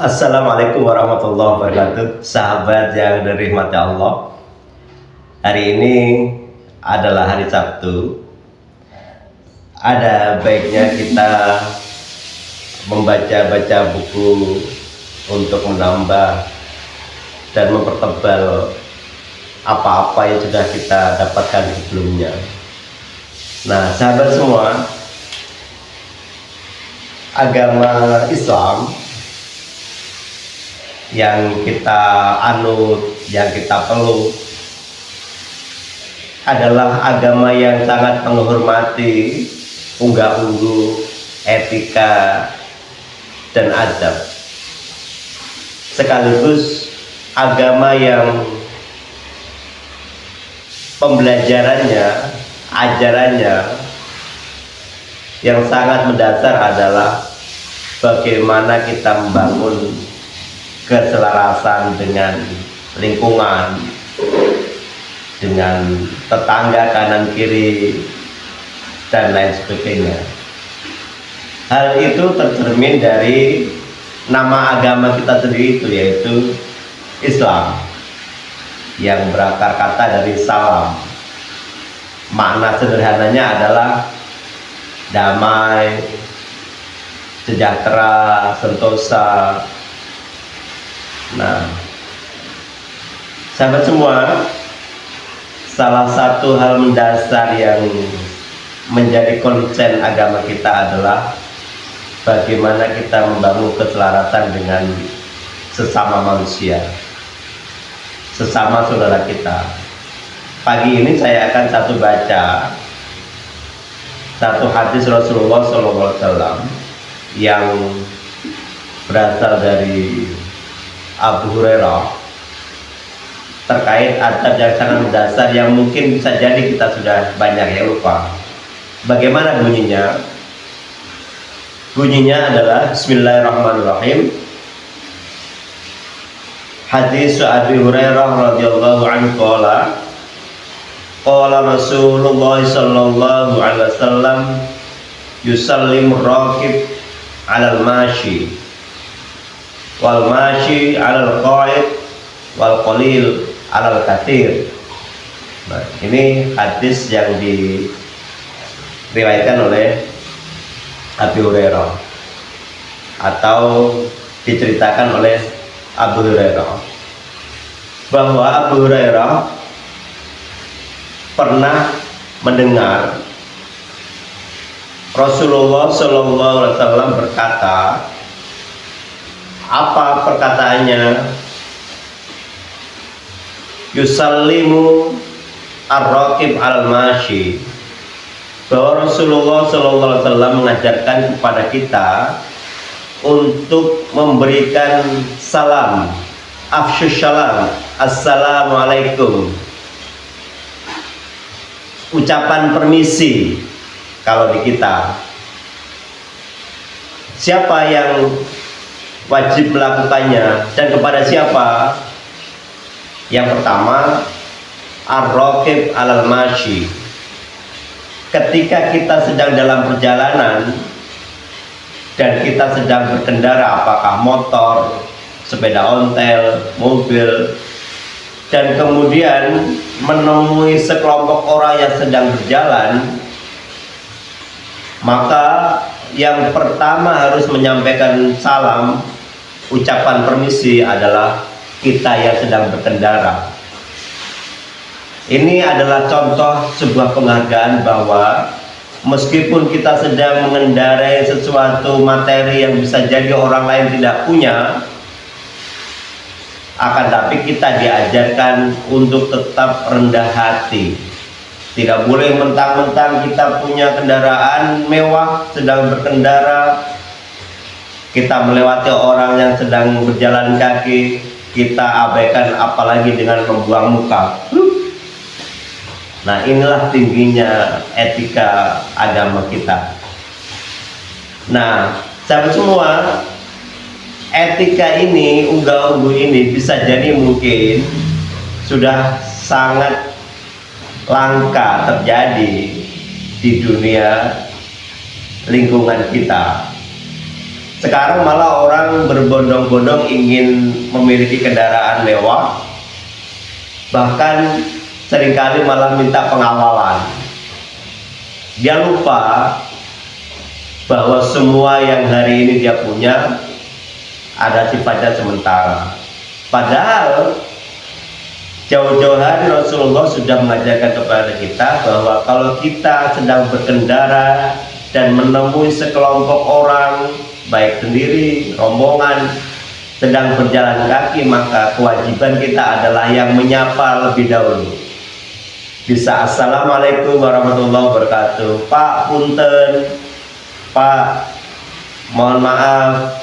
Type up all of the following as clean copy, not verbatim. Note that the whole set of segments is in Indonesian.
Assalamualaikum warahmatullahi wabarakatuh. Sahabat yang dirahmati Allah, hari ini adalah hari Sabtu. Ada baiknya kita membaca-baca buku untuk menambah dan mempertebal apa-apa yang sudah kita dapatkan sebelumnya. Nah, sahabat semua, agama Islam yang kita anut, yang kita peluk adalah agama yang sangat menghormati unggah-ungguh etika dan adab, sekaligus agama yang pembelajarannya, ajarannya yang sangat mendasar adalah bagaimana kita membangun keselarasan dengan lingkungan, dengan tetangga kanan kiri dan lain sebagainya. Hal itu tercermin dari nama agama kita sendiri, itu yaitu Islam, yang berakar kata dari salam. Makna sederhananya adalah damai, sejahtera, sentosa. Nah, sahabat semua, salah satu hal mendasar yang menjadi konsen agama kita adalah bagaimana kita membangun keselarasan dengan sesama manusia, sesama saudara kita. Pagi ini saya akan baca satu hadis Rasulullah SAW yang berasal dari Abu Hurairah terkait adab yang sangat mendasar yang mungkin bisa jadi kita sudah banyak yang lupa. Bagaimana bunyinya? Bunyinya adalah Bismillahirrahmanirrahim. Hadis Abi Hurairah radhiyallahu anhu qala Rasulullah sallallahu alaihi wasallam yusallimu raqib 'alal mashi wal mashi 'alal qa'id wal qalil 'alal katsir. Nah, ini hadis yang diriwayatkan oleh Abi Hurairah atau diceritakan oleh Abu Hurairah, bahwa Abu Hurairah pernah mendengar Rasulullah Shallallahu Alaihi Wasallam berkata. Apa perkataannya? Yusallimu ar-raqib al-mashi, bahwa Rasulullah SAW mengajarkan kepada kita untuk memberikan salam, afsyus salam, assalamualaikum, ucapan permisi. Kalau di kita, siapa yang wajib melakukannya dan kepada siapa? Yang pertama, ar-raqib alal mashi, ketika kita sedang dalam perjalanan dan kita sedang berkendara, apakah motor, sepeda ontel, mobil, dan kemudian menemui sekelompok orang yang sedang berjalan, maka yang pertama harus menyampaikan salam, ucapan permisi adalah kita yang sedang berkendara. Ini adalah contoh sebuah penghargaan bahwa meskipun kita sedang mengendarai sesuatu materi yang bisa jadi orang lain tidak punya, akan tapi kita diajarkan untuk tetap rendah hati. Tidak boleh mentang-mentang kita punya kendaraan mewah, sedang berkendara, kita melewati orang yang sedang berjalan kaki, kita abaikan, apalagi dengan membuang muka. Nah, inilah tingginya etika agama kita. Nah, sahabat semua, etika ini, unggah-ungguh ini bisa jadi mungkin sudah sangat langka terjadi di dunia lingkungan kita. Sekarang malah orang berbondong-bondong ingin memiliki kendaraan mewah, bahkan seringkali malah minta pengawalan. Dia lupa bahwa semua yang hari ini dia punya ada sifatnya sementara. Padahal jauh-jauh hari Rasulullah sudah mengajarkan kepada kita bahwa kalau kita sedang berkendara dan menemui sekelompok orang, baik sendiri, rombongan, sedang berjalan kaki, maka kewajiban kita adalah yang menyapa lebih dahulu. Bisa assalamualaikum warahmatullahi wabarakatuh, Pak, punten, Pak, mohon maaf,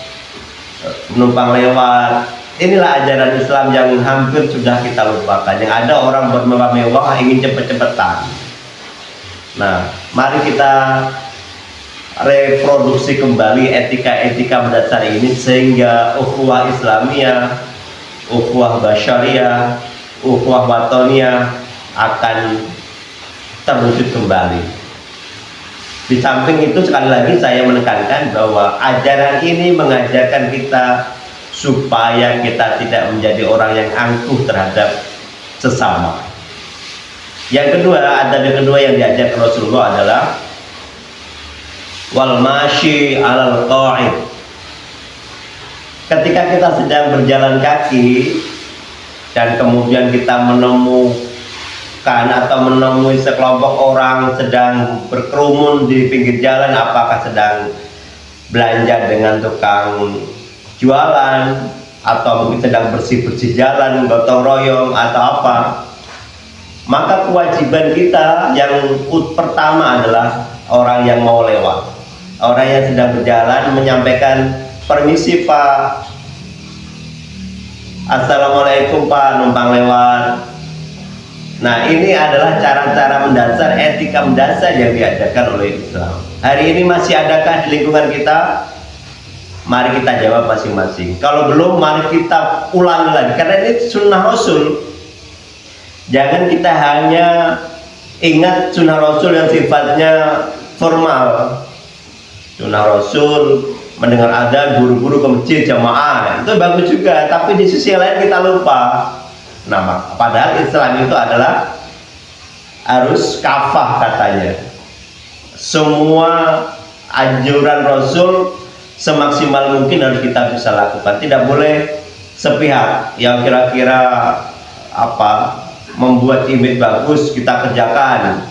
menumpang lewat. Inilah ajaran Islam yang hampir sudah kita lupakan. Yang ada orang bermewah-mewah ingin cepet-cepetan. Nah, mari kita reproduksi kembali etika-etika mendasar ini sehingga ukhuwah Islamiyah, ukhuwah basyariah, ukhuwah watoniyah akan terwujud kembali. Di samping itu sekali lagi saya menekankan bahwa ajaran ini mengajarkan kita supaya kita tidak menjadi orang yang angkuh terhadap sesama. Yang kedua, adab yang kedua yang diajarkan Rasulullah adalah wal masyi alal qa'id. Ketika kita sedang berjalan kaki dan kemudian kita menemukan atau menemui sekelompok orang sedang berkerumun di pinggir jalan, apakah sedang belanja dengan tukang jualan atau mungkin sedang bersih-bersih jalan, gotong royong atau apa, maka kewajiban kita yang pertama adalah orang yang mau lewat, orang yang sedang berjalan menyampaikan, permisi Pak, assalamualaikum Pak, numpang lewat. Nah, ini adalah cara-cara mendasar, etika mendasar yang diajarkan oleh Islam. Hari ini masih adakah di lingkungan kita? Mari kita jawab masing-masing. Kalau belum, mari kita ulangi lagi, karena ini sunnah Rasul. Jangan kita hanya ingat sunnah Rasul yang sifatnya formal. Sunnah Rasul mendengar adzan buru-buru ke masjid jamaah, itu bagus juga, tapi di sisi lain kita lupa. Nah, padahal Islam itu adalah harus kafah katanya. Semua anjuran Rasul semaksimal mungkin harus kita bisa lakukan. Tidak boleh sepihak yang kira-kira membuat image bagus kita kerjakan.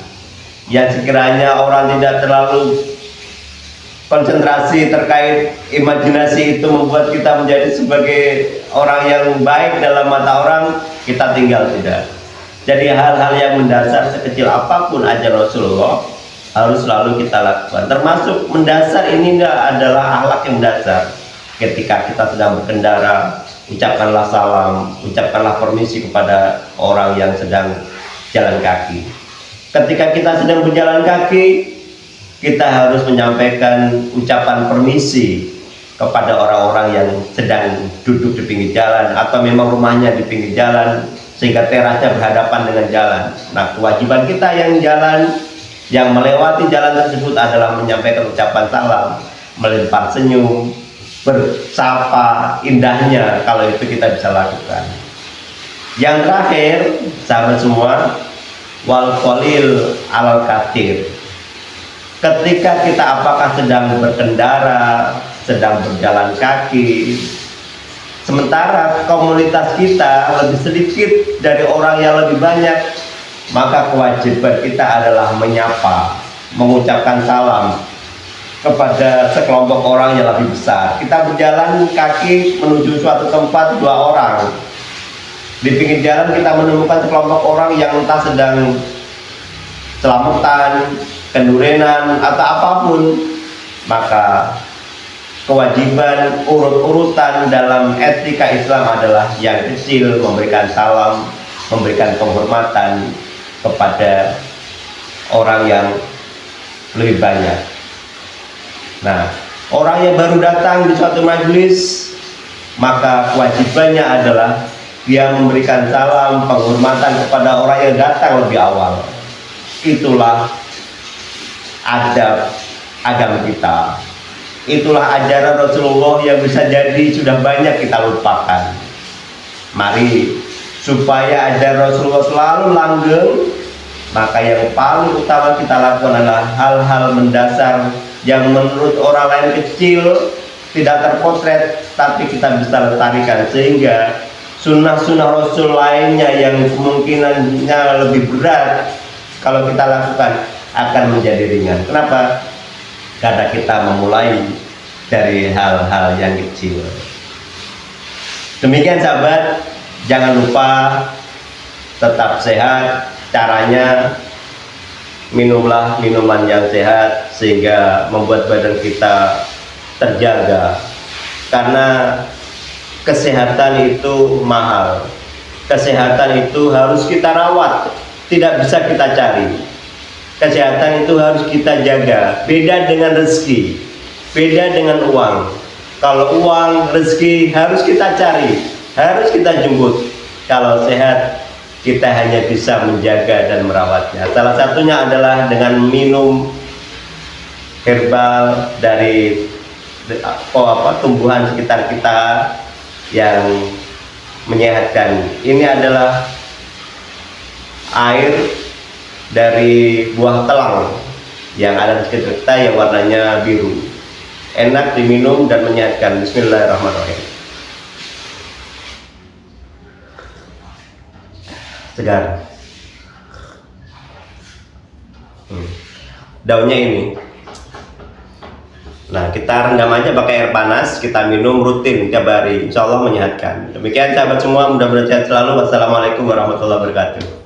Yang sekiranya orang tidak terlalu konsentrasi terkait imajinasi itu membuat kita menjadi sebagai orang yang baik dalam mata orang, kita tinggal tidak. Jadi hal-hal yang mendasar sekecil apapun ajaran Rasulullah harus selalu kita lakukan. Termasuk mendasar ini adalah akhlak yang mendasar. Ketika kita sedang berkendara, ucapkanlah salam, ucapkanlah permisi kepada orang yang sedang jalan kaki. Ketika kita sedang berjalan kaki, kita harus menyampaikan ucapan permisi kepada orang-orang yang sedang duduk di pinggir jalan atau memang rumahnya di pinggir jalan sehingga terasnya berhadapan dengan jalan. Nah, kewajiban kita yang jalan, yang melewati jalan tersebut adalah menyampaikan ucapan salam, melempar senyum, bersapa indahnya, kalau itu kita bisa lakukan. Yang terakhir, sahabat semua, wal qalil alal katsir. Ketika kita apakah sedang berkendara, sedang berjalan kaki, sementara komunitas kita lebih sedikit dari orang yang lebih banyak, maka kewajiban kita adalah menyapa, mengucapkan salam kepada sekelompok orang yang lebih besar. Kita berjalan kaki menuju suatu tempat 2 orang. Di pinggir jalan kita menemukan sekelompok orang yang entah sedang selamatan, kendurenan atau apapun, maka kewajiban urut-urutan dalam etika Islam adalah yang kecil memberikan salam, memberikan penghormatan kepada orang yang lebih banyak. Nah, orang yang baru datang di suatu majelis, maka kewajibannya adalah dia memberikan salam, penghormatan kepada orang yang datang lebih awal. Itulah adab agama kita. itulah ajaran Rasulullah yang bisa jadi sudah banyak kita lupakan. Mari supaya ajaran Rasulullah selalu langgeng, maka yang paling utama kita lakukan adalah hal-hal mendasar yang menurut orang lain kecil, tidak terpotret, tapi kita bisa lestarikan, sehingga sunnah-sunnah Rasul lainnya yang kemungkinannya lebih berat kalau kita lakukan akan menjadi ringan. Kenapa? Karena kita memulai dari hal-hal yang kecil. Demikian sahabat, jangan lupa tetap sehat. Caranya minumlah minuman yang sehat sehingga membuat badan kita terjaga, karena kesehatan itu mahal. Kesehatan itu harus kita rawat, tidak bisa kita cari. Kesehatan itu harus kita jaga. Beda dengan rezeki, beda dengan uang. Kalau uang, rezeki harus kita cari, harus kita jemput. Kalau sehat, kita hanya bisa menjaga dan merawatnya. Salah satunya adalah dengan minum herbal dari tumbuhan sekitar kita yang menyehatkan. Ini adalah air dari buah telang yang ada di sekitar kita yang warnanya biru. Enak diminum dan menyehatkan. Bismillahirrahmanirrahim. Segar. Daunnya ini. Nah, kita rendam aja pakai air panas, kita minum rutin tiap hari, insya Allah menyehatkan. Demikian sahabat semua, mudah-mudahan sehat selalu. Wassalamualaikum warahmatullahi wabarakatuh.